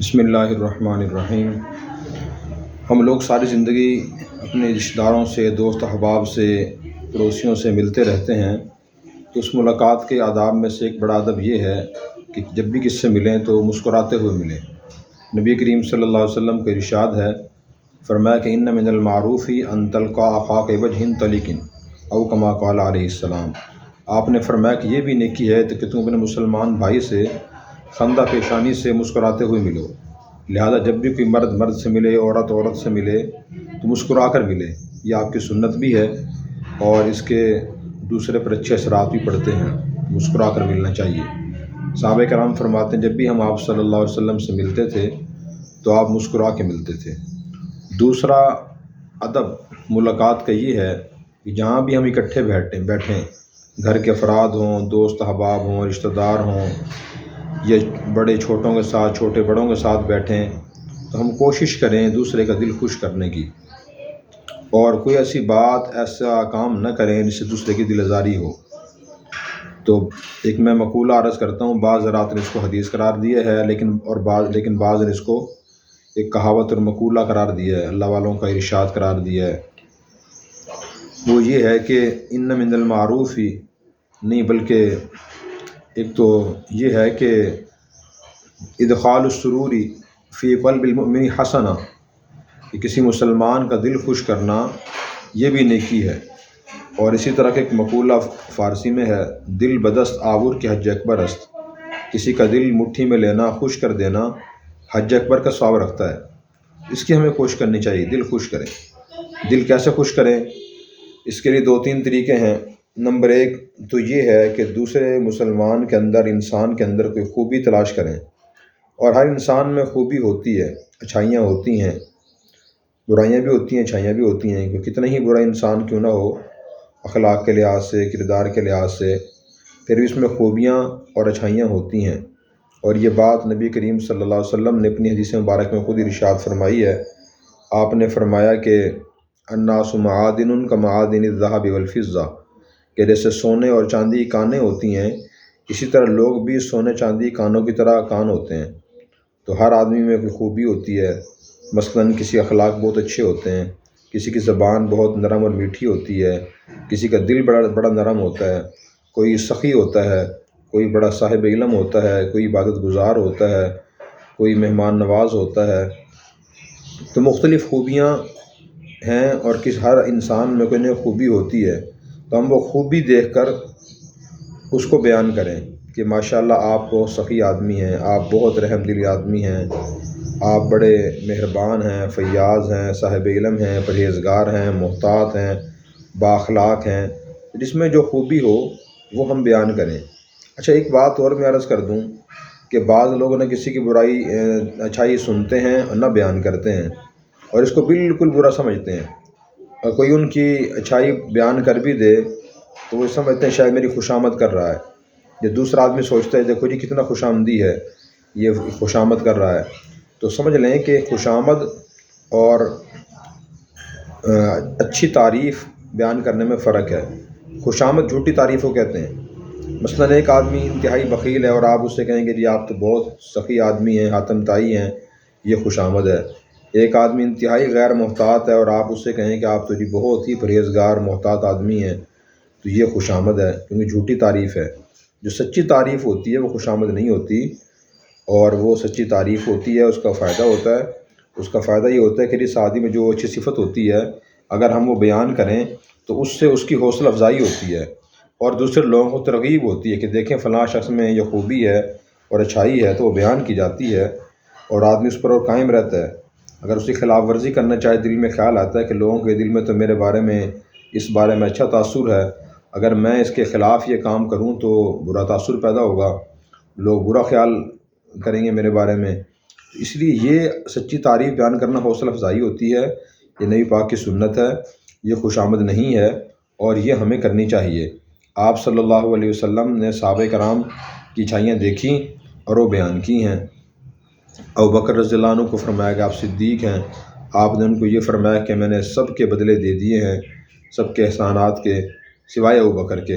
بسم اللہ الرحمن الرحیم۔ ہم لوگ ساری زندگی اپنے رشتہ داروں سے، دوست احباب سے، پڑوسیوں سے ملتے رہتے ہیں، تو اس ملاقات کے آداب میں سے ایک بڑا ادب یہ ہے کہ جب بھی کس سے ملیں تو مسکراتے ہوئے ملیں۔ نبی کریم صلی اللہ علیہ وسلم کا ارشاد ہے، فرمایا کہ ان من المعروف ان تلقى اخاك بوجه طلق او کما قال علیہ السلام۔ آپ نے فرمایا کہ یہ بھی نیکی ہے کہ تم اپنے مسلمان بھائی سے خندہ پیشانی سے مسکراتے ہوئے ملو۔ لہذا جب بھی کوئی مرد مرد سے ملے، عورت عورت سے ملے تو مسکرا کر ملے۔ یہ آپ کی سنت بھی ہے اور اس کے دوسرے پر اچھے اثرات بھی پڑتے ہیں۔ مسکرا کر ملنا چاہیے۔ صحابہ کرام فرماتے ہیں جب بھی ہم آپ صلی اللہ علیہ وسلم سے ملتے تھے تو آپ مسکرا کے ملتے تھے۔ دوسرا ادب ملاقات کا یہ ہے کہ جہاں بھی ہم اکٹھے بیٹھیں، گھر کے افراد ہوں، دوست احباب ہوں، رشتہ دار ہوں، یا بڑے چھوٹوں کے ساتھ، چھوٹے بڑوں کے ساتھ بیٹھیں، تو ہم کوشش کریں دوسرے کا دل خوش کرنے کی، اور کوئی ایسی بات، ایسا کام نہ کریں جس سے دوسرے کی دل آزاری ہو۔ تو ایک میں مقولہ عرض کرتا ہوں، بعض حضرات نے اس کو حدیث قرار دیا ہے، لیکن بعض نے اس کو ایک کہاوت اور مقولہ قرار دیا ہے، اللہ والوں کا ارشاد قرار دیا ہے۔ وہ یہ ہے کہ ان من المعروف ہی نہیں، بلکہ ایک تو یہ ہے کہ ادخال السرور فی قلب المؤمن حسنہ، کہ کسی مسلمان کا دل خوش کرنا یہ بھی نیکی ہے۔ اور اسی طرح کے ایک مقولہ فارسی میں ہے، دل بدست آور کے حج اکبر است، کسی کا دل مٹھی میں لینا، خوش کر دینا حج اکبر کا ثواب رکھتا ہے۔ اس کی ہمیں کوشش کرنی چاہیے، دل خوش کریں۔ دل کیسے خوش کریں؟ اس کے لیے 2-3 طریقے ہیں۔ نمبر 1 تو یہ ہے کہ دوسرے مسلمان کے اندر، انسان کے اندر کوئی خوبی تلاش کریں، اور ہر انسان میں خوبی ہوتی ہے، اچھائیاں ہوتی ہیں، برائیاں بھی ہوتی ہیں، اچھائیاں بھی ہوتی ہیں، کہ کتنا ہی برا انسان کیوں نہ ہو اخلاق کے لحاظ سے، کردار کے لحاظ سے، پھر بھی اس میں خوبیاں اور اچھائیاں ہوتی ہیں۔ اور یہ بات نبی کریم صلی اللہ علیہ وسلم نے اپنی حدیث مبارک میں خود ارشاد فرمائی ہے۔ آپ نے فرمایا کہ الناس معادن کمعادن الذهب والفضہ، کہ جیسے سونے اور چاندی کی کانیں ہوتی ہیں، اسی طرح لوگ بھی سونے چاندی کانوں کی طرح کان ہوتے ہیں۔ تو ہر آدمی میں کوئی خوبی ہوتی ہے، مثلاً کسی اخلاق بہت اچھے ہوتے ہیں، کسی کی زبان بہت نرم اور میٹھی ہوتی ہے، کسی کا دل بڑا نرم ہوتا ہے، کوئی سخی ہوتا ہے، کوئی بڑا صاحب علم ہوتا ہے، کوئی عبادت گزار ہوتا ہے، کوئی مہمان نواز ہوتا ہے۔ تو مختلف خوبیاں ہیں، اور ہر انسان میں کوئی نئی خوبی ہوتی ہے، تو ہم وہ خوبی دیکھ کر اس کو بیان کریں کہ ماشاءاللہ آپ بہت سخی آدمی ہیں، آپ بہت رحم دلی آدمی ہیں، آپ بڑے مہربان ہیں، فیاض ہیں، صاحب علم ہیں، پرہیزگار ہیں، محتاط ہیں، بااخلاق ہیں۔ جس میں جو خوبی ہو وہ ہم بیان کریں۔ اچھا، ایک بات اور میں عرض کر دوں کہ بعض لوگوں نے کسی کی برائی، اچھائی سنتے ہیں اور نہ بیان کرتے ہیں، اور اس کو بالکل برا سمجھتے ہیں، اور کوئی ان کی اچھائی بیان کر بھی دے تو وہ سمجھتے ہیں شاید میری خوشامد کر رہا ہے۔ یہ دوسرا آدمی سوچتا ہے دیکھو جی کتنا خوش آمدی ہے، یہ خوشامد کر رہا ہے۔ تو سمجھ لیں کہ خوشامد اور اچھی تعریف بیان کرنے میں فرق ہے۔ خوشامد جھوٹی تعریف کو کہتے ہیں۔ مثلاً ایک آدمی انتہائی بخیل ہے اور آپ اس سے کہیں گے جی آپ تو بہت سخی آدمی ہیں، حاتم طائی ہیں، یہ خوشامد ہے۔ ایک آدمی انتہائی غیر محتاط ہے اور آپ اس سے کہیں کہ آپ تو جی بہت ہی پرہیزگار محتاط آدمی ہیں، تو یہ خوشامد ہے، کیونکہ جھوٹی تعریف ہے۔ جو سچی تعریف ہوتی ہے وہ خوشامد نہیں ہوتی، اور وہ سچی تعریف ہوتی ہے، اس کا فائدہ ہوتا ہے۔ اس کا فائدہ یہ ہوتا ہے کہ جس آدمی میں جو اچھی صفت ہوتی ہے اگر ہم وہ بیان کریں تو اس سے اس کی حوصلہ افزائی ہوتی ہے، اور دوسرے لوگوں کو ترغیب ہوتی ہے کہ دیکھیں فلاں شخص میں یہ خوبی ہے اور اچھائی ہے، تو وہ بیان کی جاتی ہے اور آدمی اس پر اور قائم رہتا ہے۔ اگر اس کی خلاف ورزی کرنا چاہے، دل میں خیال آتا ہے کہ لوگوں کے دل میں تو میرے بارے میں، اس بارے میں اچھا تاثر ہے، اگر میں اس کے خلاف یہ کام کروں تو برا تاثر پیدا ہوگا، لوگ برا خیال کریں گے میرے بارے میں۔ اس لیے یہ سچی تعریف بیان کرنا حوصلہ افزائی ہوتی ہے، یہ نبی پاک کی سنت ہے، یہ خوشامد نہیں ہے، اور یہ ہمیں کرنی چاہیے۔ آپ صلی اللہ علیہ وسلم نے صحابہ کرام کی اچھائیاں دیکھی اور وہ بیان کی ہیں۔ ابوبکر رضی اللہ عنہ کو فرمایا کہ آپ صدیق ہیں، آپ نے ان کو یہ فرمایا کہ میں نے سب کے بدلے دے دیے ہیں، سب کے احسانات کے، سوائے ابوبکر کے،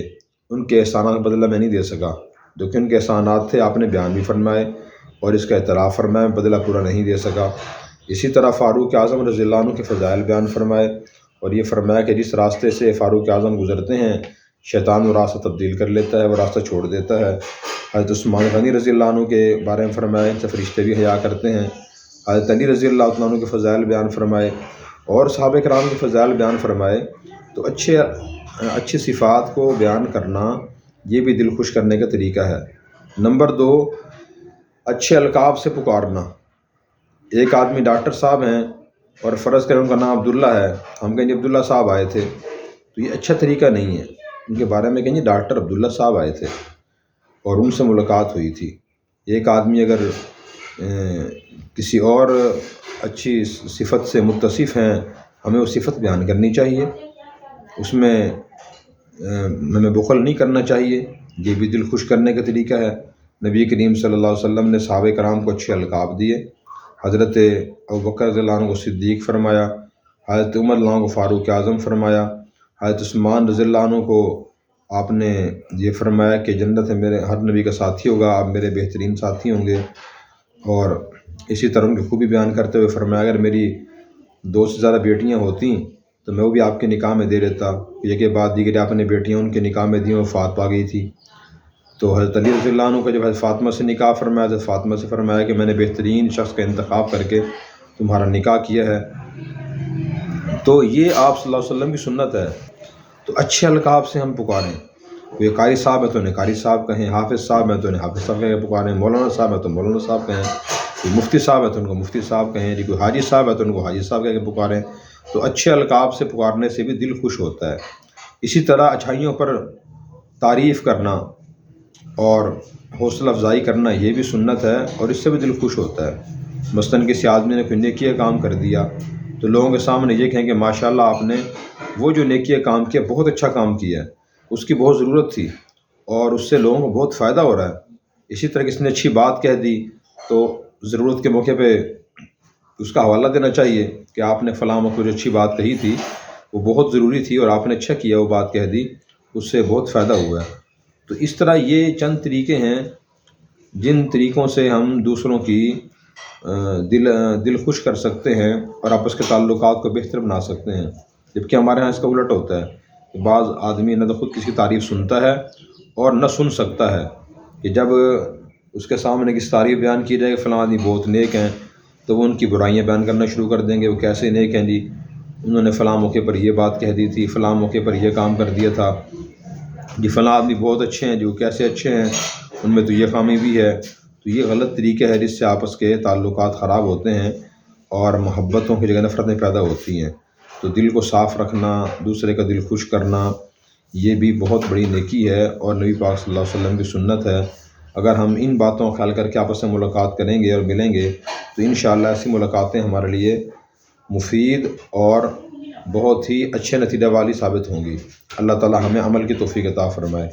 ان کے احسانات کا بدلہ میں نہیں دے سکا، جو کہ ان کے احسانات تھے آپ نے بیان بھی فرمائے۔ اور اس کا اعتراف فرمائے، بدلہ پورا نہیں دے سکا۔ اسی طرح فاروق اعظم رضی اللہ عنہ کے فضائل بیان فرمائے، اور یہ فرمایا کہ جس راستے سے فاروق اعظم گزرتے ہیں شیطان وہ راستہ تبدیل کر لیتا ہے، وہ راستہ چھوڑ دیتا ہے۔ حضرت عثمان غنی رضی اللہ عنہ کے بارے میں فرمائے ان سے فرشتے بھی حیا کرتے ہیں۔ حضرت علی رضی اللہ عنہ کے فضائل بیان فرمائے اور صحابہ کرام کے فضائل بیان فرمائے۔ تو اچھی صفات کو بیان کرنا یہ بھی دل خوش کرنے کا طریقہ ہے۔ نمبر 2، اچھے القاب سے پکارنا۔ ایک آدمی ڈاکٹر صاحب ہیں اور فرض کریں ان کا نام عبداللہ ہے، ہم کہیں جی عبداللہ صاحب آئے تھے، تو یہ اچھا طریقہ نہیں ہے۔ ان کے بارے میں کہیں جی ڈاکٹر عبداللہ صاحب آئے تھے اور ان سے ملاقات ہوئی تھی۔ ایک آدمی اگر کسی اور اچھی صفت سے متصف ہیں، ہمیں وہ صفت بیان کرنی چاہیے، اس میں ہمیں بخل نہیں کرنا چاہیے، یہ بھی دل خوش کرنے کا طریقہ ہے۔ نبی کریم صلی اللہ علیہ وسلم نے صحابہ کرام کو اچھے القاب دیے۔ حضرت ابوبکر رضی اللہ عنہ کو صدیق فرمایا، حضرت عمر رضی اللہ عنہ کو فاروق اعظم فرمایا، حضرت عثمان رضی اللہ عنہ کو آپ نے یہ فرمایا کہ جنت ہے میرے ہر نبی کا ساتھی ہوگا، آپ میرے بہترین ساتھی ہوں گے۔ اور اسی طرح ان کی خوبی بیان کرتے ہوئے فرمایا اگر میری 2 سے زیادہ بیٹیاں ہوتیں تو میں وہ بھی آپ کے نکاح میں دے دیتا۔ یہ کے بعد دیگر آپ نے بیٹیاں ان کے نکاح میں دیں، وفات پا گئی تھی۔ تو حضرت علی رضی اللہ عنہ کا جب حضرت فاطمہ سے نکاح فرمایا، حضرت فاطمہ سے فرمایا کہ میں نے بہترین شخص کا انتخاب کر کے تمہارا نکاح کیا ہے۔ تو یہ آپ صلی اللہ علیہ وسلم کی سنت ہے۔ تو اچھے القاب سے ہم پکاریں، کوئی قاری صاحب ہے تو انہیں قاری صاحب کہیں، حافظ صاحب ہیں تو انہیں حافظ صاحب کہہ کے پکاریں، مولانا صاحب ہے تو مولانا صاحب کہیں، کوئی مفتی صاحب ہے تو ان کو مفتی صاحب کہیں، کوئی حاجی صاحب ہے تو ان کو حاجی صاحب کہہ کے پکاریں۔ تو اچھے القاب سے پکارنے سے بھی دل خوش ہوتا ہے۔ اسی طرح اچھائیوں پر تعریف کرنا اور حوصلہ افزائی کرنا یہ بھی سنت ہے، اور اس سے بھی دل خوش ہوتا ہے۔ مثلاً کسی آدمی نے کوئی نیکی کا کام کر دیا تو لوگوں کے سامنے یہ کہیں کہ ماشاءاللہ آپ نے وہ جو نیکی کا کام کیا بہت اچھا کام کیا ہے، اس کی بہت ضرورت تھی اور اس سے لوگوں کو بہت فائدہ ہو رہا ہے۔ اسی طرح کسی نے اچھی بات کہہ دی تو ضرورت کے موقع پہ اس کا حوالہ دینا چاہیے کہ آپ نے فلاں وقت جو اچھی بات کہی تھی وہ بہت ضروری تھی اور آپ نے اچھا کیا، وہ بات کہہ دی، اس سے بہت فائدہ ہوا ہے۔ تو اس طرح یہ چند طریقے ہیں جن طریقوں سے ہم دوسروں کی دل خوش کر سکتے ہیں اور آپس کے تعلقات کو بہتر بنا سکتے ہیں۔ جبکہ ہمارے ہاں اس کا الٹ ہوتا ہے کہ بعض آدمی نہ تو خود کسی کی تعریف سنتا ہے اور نہ سن سکتا ہے، کہ جب اس کے سامنے کسی تعریف بیان کی جائے کہ فلاں آدمی بہت نیک ہیں تو وہ ان کی برائیاں بیان کرنا شروع کر دیں گے۔ وہ کیسے نیک ہیں جی، انہوں نے فلاں موقع پر یہ بات کہہ دی تھی، فلاں موقع پر یہ کام کر دیا تھا، جی فلاں آدمی بہت اچھے ہیں، جو کیسے اچھے ہیں، ان میں تو یہ خامی بھی ہے۔ تو یہ غلط طریقہ ہے جس سے آپس کے تعلقات خراب ہوتے ہیں اور محبتوں کی جگہ نفرتیں پیدا ہوتی ہیں۔ تو دل کو صاف رکھنا، دوسرے کا دل خوش کرنا، یہ بھی بہت بڑی نیکی ہے اور نبی پاک صلی اللہ علیہ وسلم کی سنت ہے۔ اگر ہم ان باتوں کا خیال کر کے آپس میں ملاقات کریں گے اور ملیں گے تو انشاءاللہ ایسی ملاقاتیں ہمارے لیے مفید اور بہت ہی اچھے نتیجہ والی ثابت ہوں گی۔ اللہ تعالی ہمیں عمل کی توفیق عطا فرمائے۔